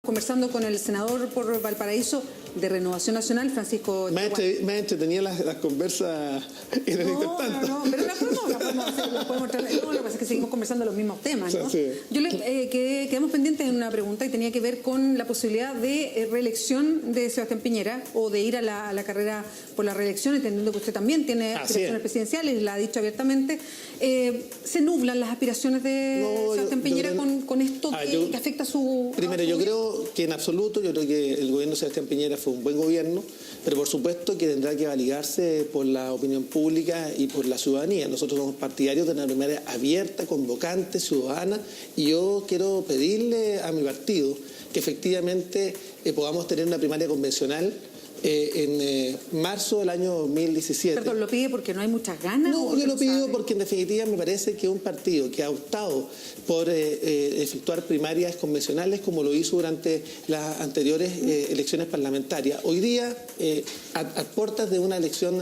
Conversando con el senador por Valparaíso de Renovación Nacional, Francisco Chaguán. Me entretenía las conversas en el intertanto. No, pero las podemos traer. No, lo que pasa es que seguimos conversando los mismos temas, ¿no? Sí. Yo quedamos pendientes en una pregunta y tenía que ver con la posibilidad de reelección de Sebastián Piñera o de ir a la carrera por la reelección, entendiendo que usted también tiene aspiraciones presidenciales, la ha dicho abiertamente. ¿Se nublan las aspiraciones de Sebastián Piñera con esto que afecta a su... Primero, yo creo que en absoluto, yo creo que el gobierno de Sebastián Piñera fue un buen gobierno, pero por supuesto que tendrá que validarse por la opinión pública y por la ciudadanía. Nosotros somos partidarios de una primaria abierta, convocante, ciudadana, y yo quiero pedirle a mi partido que efectivamente podamos tener una primaria convencional en marzo del año 2017. Perdón, ¿lo pide porque no hay muchas ganas? No, yo lo pido porque en definitiva me parece que un partido que ha optado por efectuar primarias convencionales como lo hizo durante las anteriores elecciones parlamentarias, hoy día a puertas de una elección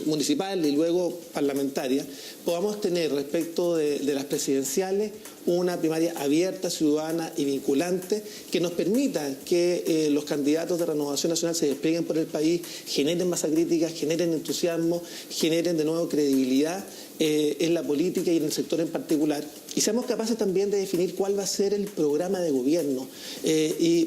municipal y luego parlamentaria, podamos tener respecto de las presidenciales una primaria abierta, ciudadana y vinculante que nos permita que los candidatos de Renovación Nacional se desplieguen por el país, generen masa crítica, generen entusiasmo, generen de nuevo credibilidad en la política y en el sector en particular, y seamos capaces también de definir cuál va a ser el programa de gobierno,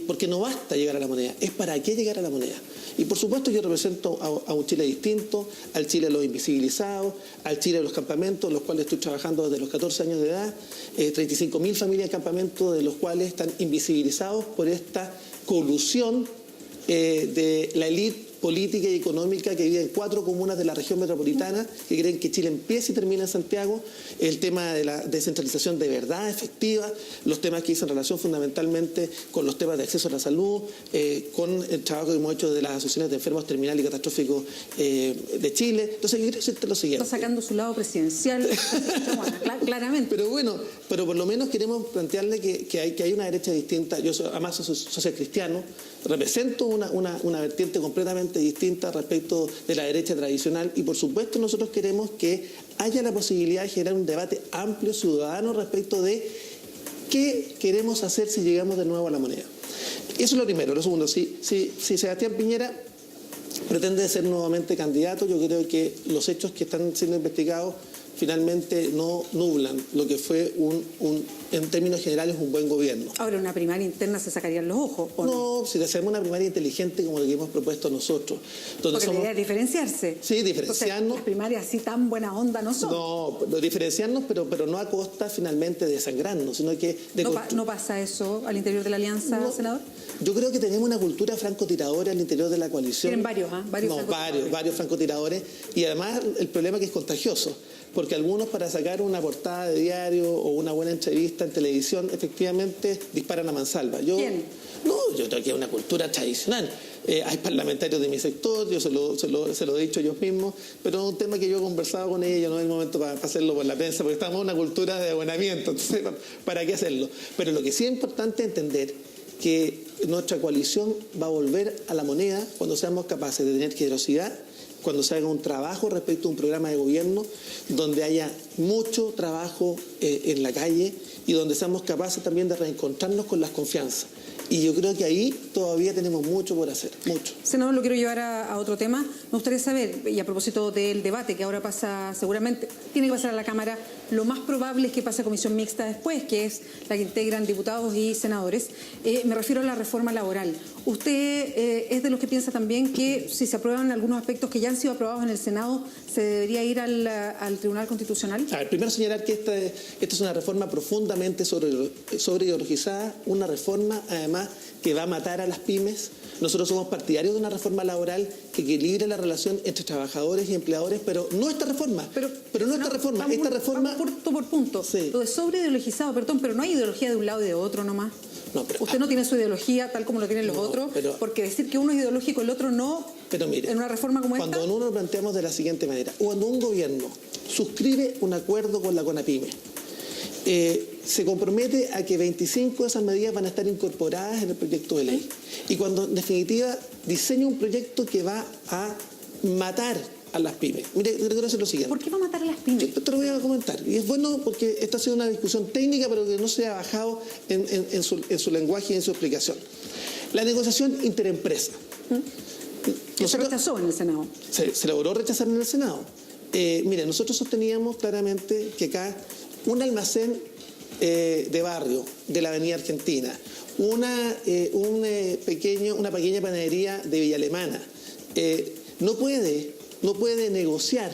porque no basta llegar a la moneda, es para qué llegar a la moneda. Y por supuesto yo represento a un Chile distinto, al Chile de los invisibilizados, al Chile de los campamentos, los cuales estoy trabajando desde los 14 años de edad, 35.000 familias de campamento de los cuales están invisibilizados por esta colusión de la élite política y económica que vive en 4 comunas de la región metropolitana, que creen que Chile empieza y termina en Santiago, el tema de la descentralización de verdad efectiva, los temas que dicen relación fundamentalmente con los temas de acceso a la salud, con el trabajo que hemos hecho de las asociaciones de enfermos terminales y catastróficos de Chile. Entonces yo quiero decirte lo siguiente. Está sacando su lado presidencial, claramente. Pero bueno, pero por lo menos queremos plantearle que hay una derecha distinta. Yo además soy social cristiano, represento una vertiente completamente distinta respecto de la derecha tradicional, y por supuesto nosotros queremos que haya la posibilidad de generar un debate amplio, ciudadano, respecto de qué queremos hacer si llegamos de nuevo a la moneda. Eso es lo primero. Lo segundo, si Sebastián Piñera pretende ser nuevamente candidato, yo creo que los hechos que están siendo investigados finalmente no nublan lo que fue en términos generales un buen gobierno. Ahora, ¿una primaria interna se sacarían los ojos o no? No, si hacemos una primaria inteligente como la que hemos propuesto nosotros. Porque la idea es diferenciarse. Sí, diferenciarnos. Entonces, las primarias así tan buena onda no son. No, diferenciarnos, pero no a costa finalmente de desangrarnos, sino que... ¿No pasa eso al interior de la alianza, senador? Yo creo que tenemos una cultura francotiradora al interior de la coalición. Tienen varios, varios francotiradores, y además el problema es que es contagioso, porque algunos, para sacar una portada de diario o una buena entrevista en televisión, efectivamente disparan a mansalva. ¿Quién? No, yo creo que es una cultura tradicional. Hay parlamentarios de mi sector, yo se lo he dicho ellos mismos, pero es un tema que yo he conversado con ellos, no es el momento para hacerlo por la prensa, porque estamos en una cultura de abonamiento, entonces, ¿para qué hacerlo? Pero lo que sí es importante entender que nuestra coalición va a volver a la moneda cuando seamos capaces de tener generosidad, cuando se haga un trabajo respecto a un programa de gobierno donde haya mucho trabajo en la calle y donde seamos capaces también de reencontrarnos con las confianzas. Y yo creo que ahí todavía tenemos mucho por hacer, mucho. Senador, lo quiero llevar a otro tema. Me gustaría saber, y a propósito del debate que ahora pasa seguramente, tiene que pasar a la Cámara, lo más probable es que pase a comisión mixta después, que es la que integran diputados y senadores. Me refiero a la reforma laboral. ¿Usted es de los que piensa también que si se aprueban algunos aspectos que ya han sido aprobados en el Senado, se debería ir al Tribunal Constitucional? A ver, primero señalar que esta es una reforma profundamente sobre ideologizada, una reforma además que va a matar a las pymes. Nosotros somos partidarios de una reforma laboral que equilibre la relación entre trabajadores y empleadores, pero no esta reforma. Pero no esta reforma. Esta reforma... Vamos punto por punto. Sí. Lo de sobre ideologizado, perdón, pero no hay ideología de un lado y de otro nomás. No, pero, usted no tiene su ideología tal como lo tienen los otros, porque decir que uno es ideológico y el otro no, pero mire, en una reforma como esta... Cuando uno lo planteamos de la siguiente manera, cuando un gobierno suscribe un acuerdo con la CONAPYME, se compromete a que 25 de esas medidas van a estar incorporadas en el proyecto de ley. Y cuando en definitiva diseña un proyecto que va a matar a las pymes. Mire, te quiero decir lo siguiente. ¿Por qué va a matar a las pymes? Yo te lo voy a comentar. Y es bueno porque esta ha sido una discusión técnica, pero que no se ha bajado en su lenguaje y en su explicación. La negociación interempresa. Se rechazó en el Senado. Se logró rechazar en el Senado. Mire, nosotros sosteníamos claramente que acá un almacén de barrio de la Avenida Argentina, una pequeña panadería de Villa Alemana, no puede negociar,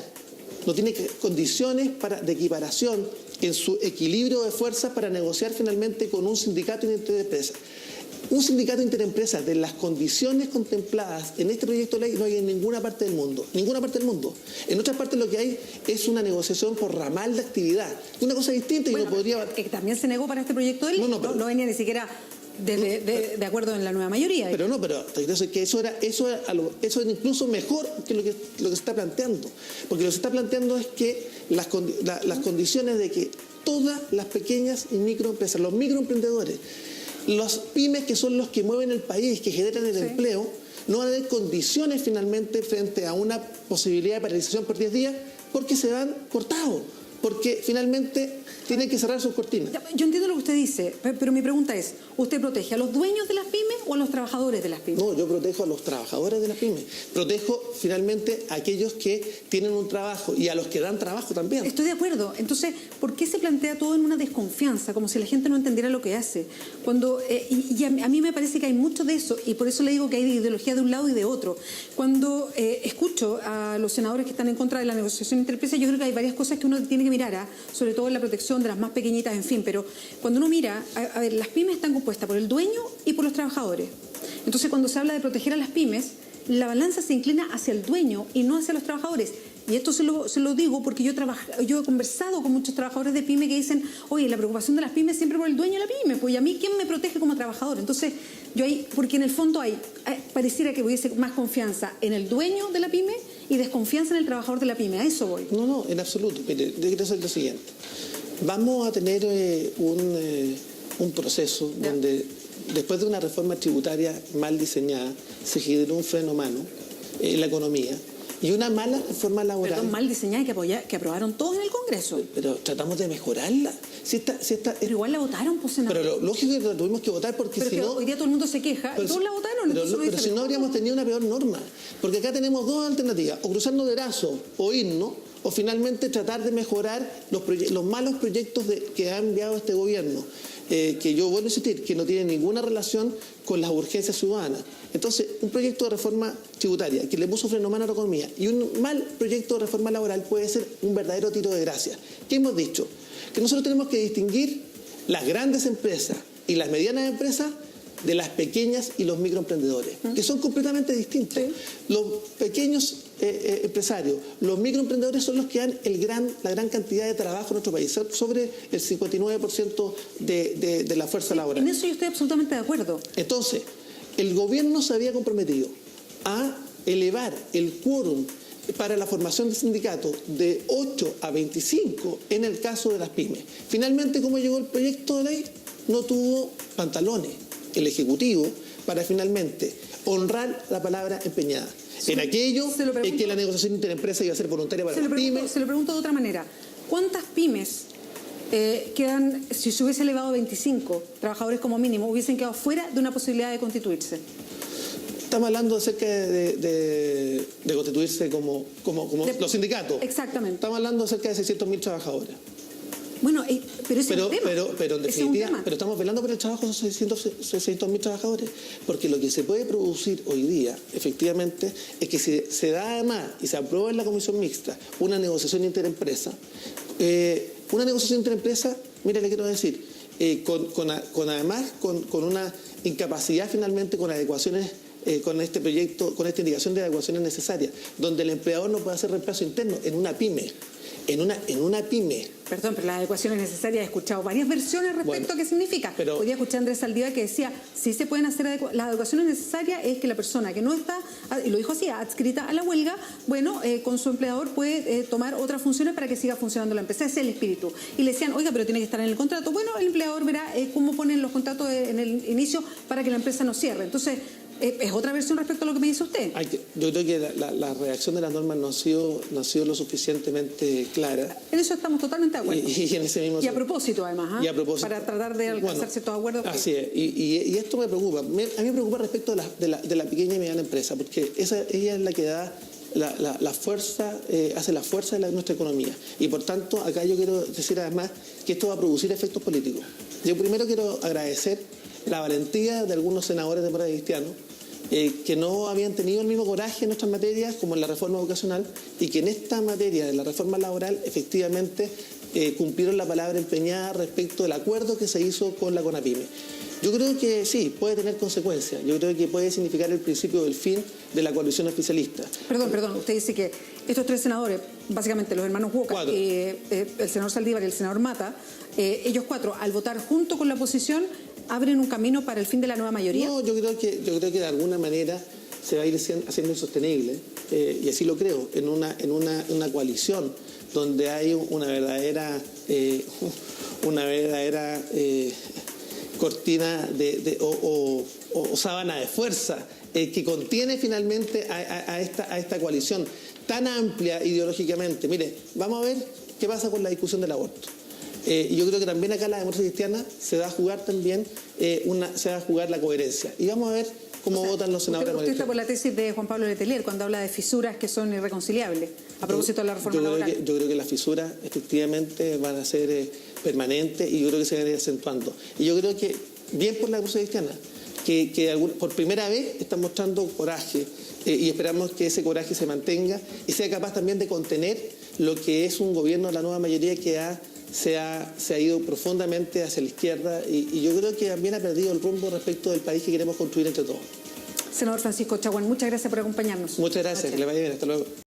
no tiene condiciones de equiparación en su equilibrio de fuerzas para negociar finalmente con un sindicato interempresa. Un sindicato interempresa de las condiciones contempladas en este proyecto de ley no hay en ninguna parte del mundo. Ninguna parte del mundo. En otras partes lo que hay es una negociación por ramal de actividad. Una cosa distinta y no podría... Que también se negó para este proyecto de ley. No venía ni siquiera de acuerdo en la nueva mayoría. Pero que eso era incluso mejor que lo que se está planteando. Porque lo que se está planteando es que las condiciones de que todas las pequeñas y microempresas, los microemprendedores, los pymes, que son los que mueven el país, que generan el empleo, no van a tener condiciones finalmente frente a una posibilidad de paralización por 10 días porque se van cortados, porque finalmente tienen que cerrar sus cortinas. Yo entiendo lo que usted dice, pero mi pregunta es, ¿usted protege a los dueños de las pymes o a los trabajadores de las pymes? No, yo protejo a los trabajadores de las pymes. Protejo finalmente a aquellos que tienen un trabajo y a los que dan trabajo también. Estoy de acuerdo. Entonces, ¿por qué se plantea todo en una desconfianza, como si la gente no entendiera lo que hace? Cuando a mí me parece que hay mucho de eso, y por eso le digo que hay ideología de un lado y de otro. Cuando escucho a los senadores que están en contra de la negociación interempresa, yo creo que hay varias cosas que uno tiene que mirar, sobre todo en la protección de las más pequeñitas, en fin, pero cuando uno mira, a ver, las pymes están compuestas por el dueño y por los trabajadores. Entonces, cuando se habla de proteger a las pymes, la balanza se inclina hacia el dueño y no hacia los trabajadores. Y esto se lo digo porque yo he conversado con muchos trabajadores de pyme que dicen, oye, la preocupación de las pymes siempre por el dueño de la pyme, pues, ¿y a mí quién me protege como trabajador? Entonces, porque en el fondo pareciera que hubiese más confianza en el dueño de la pyme y desconfianza en el trabajador de la pyme. A eso voy. No, en absoluto. Mire, yo quiero decir lo siguiente. Vamos a tener un proceso donde, después de una reforma tributaria mal diseñada, se generó un freno a mano en la economía y una mala reforma laboral. Perdón, mal diseñada y que aprobaron todos en el Congreso. Pero tratamos de mejorarla. Pero igual la votaron, pues, senador. Pero lógico que la tuvimos que votar porque si no... Hoy día todo el mundo se queja y todos la votaron. Pero si no habríamos tenido una peor norma. Porque acá tenemos dos alternativas. O cruzarnos de brazo o irnos, o finalmente tratar de mejorar los malos proyectos que ha enviado este gobierno. Que yo vuelvo a insistir, que no tiene ninguna relación con las urgencias ciudadanas. Entonces, un proyecto de reforma tributaria que le puso freno a mano a la economía y un mal proyecto de reforma laboral puede ser un verdadero tiro de gracia. ¿Qué hemos dicho? Que nosotros tenemos que distinguir las grandes empresas y las medianas empresas de las pequeñas y los microemprendedores, que son completamente distintos. Sí. Los pequeños empresarios, los microemprendedores son los que dan la gran cantidad de trabajo en nuestro país, sobre el 59% de la fuerza laboral. En eso yo estoy absolutamente de acuerdo. Entonces, el gobierno se había comprometido a elevar el quórum para la formación de sindicatos de 8 a 25 en el caso de las pymes. Finalmente, como llegó el proyecto de ley, no tuvo pantalones el Ejecutivo para finalmente honrar la palabra empeñada. En aquello en que la negociación interempresa iba a ser voluntaria para las pymes. Se lo pregunto de otra manera. ¿Cuántas pymes quedan, si se hubiese elevado a 25 trabajadores como mínimo, hubiesen quedado fuera de una posibilidad de constituirse? Estamos hablando acerca de constituirse como los sindicatos. Exactamente. Estamos hablando acerca de 600.000 trabajadores. Bueno, pero ese es un tema. Pero en definitiva, pero estamos velando por el trabajo de esos 600.000 trabajadores, porque lo que se puede producir hoy día, efectivamente, es que si se da además y se aprueba en la comisión mixta una negociación interempresa, mire, le quiero decir, con una incapacidad finalmente con adecuaciones, con este proyecto, con esta indicación de adecuaciones necesarias, donde el empleador no puede hacer reemplazo interno en una pyme. En una pyme. Perdón, pero las adecuaciones necesarias, he escuchado varias versiones respecto a qué significa. Hoy día escuché a Andrés Saldívar que decía, si se pueden hacer las adecuaciones necesarias es que la persona que no está, y lo dijo así, adscrita a la huelga, bueno, con su empleador puede tomar otras funciones para que siga funcionando la empresa. Ese es el espíritu. Y le decían, oiga, pero tiene que estar en el contrato. Bueno, el empleador verá cómo ponen los contratos en el inicio para que la empresa no cierre. Entonces, es otra versión respecto a lo que me dice usted. Yo creo que la redacción de las normas no ha sido lo suficientemente clara. En eso estamos totalmente de acuerdo. Y en ese mismo y a propósito, además, y a propósito, para tratar de alcanzar ciertos acuerdos. Así es, y esto me preocupa. A mí me preocupa respecto de la pequeña y mediana empresa, porque ella es la que da la fuerza, hace la fuerza de nuestra economía. Y por tanto, acá yo quiero decir además que esto va a producir efectos políticos. Yo primero quiero agradecer la valentía de algunos senadores de Democracia Cristiana que no habían tenido el mismo coraje en nuestras materias como en la reforma educacional y que en esta materia de la reforma laboral efectivamente cumplieron la palabra empeñada respecto del acuerdo que se hizo con la CONAPYME. Yo creo que sí, puede tener consecuencias. Yo creo que puede significar el principio del fin de la coalición oficialista. Perdón, usted dice que estos tres senadores, básicamente los hermanos Huoca, el senador Saldívar y el senador Mata, ellos cuatro, al votar junto con la oposición, abren un camino para el fin de la nueva mayoría. No, yo creo que de alguna manera se va a ir haciendo insostenible, y así lo creo, en una coalición donde hay una verdadera cortina o sábana de fuerza que contiene finalmente a esta coalición tan amplia ideológicamente. Mire, vamos a ver qué pasa con la discusión del aborto. Y yo creo que también acá la democracia cristiana se va a jugar también la coherencia. Y vamos a ver cómo votan los senadores. Usted está por la tesis de Juan Pablo Letelier cuando habla de fisuras que son irreconciliables a propósito de la reforma laboral. Yo creo que las fisuras efectivamente van a ser permanentes y yo creo que se van a ir acentuando. Y yo creo que bien por la democracia cristiana, que por primera vez están mostrando coraje y esperamos que ese coraje se mantenga y sea capaz también de contener lo que es un gobierno de la nueva mayoría que se ha ido profundamente hacia la izquierda y yo creo que también ha perdido el rumbo respecto del país que queremos construir entre todos. Senador Francisco Chaguán, muchas gracias por acompañarnos. Muchas gracias, que le vaya bien, hasta luego.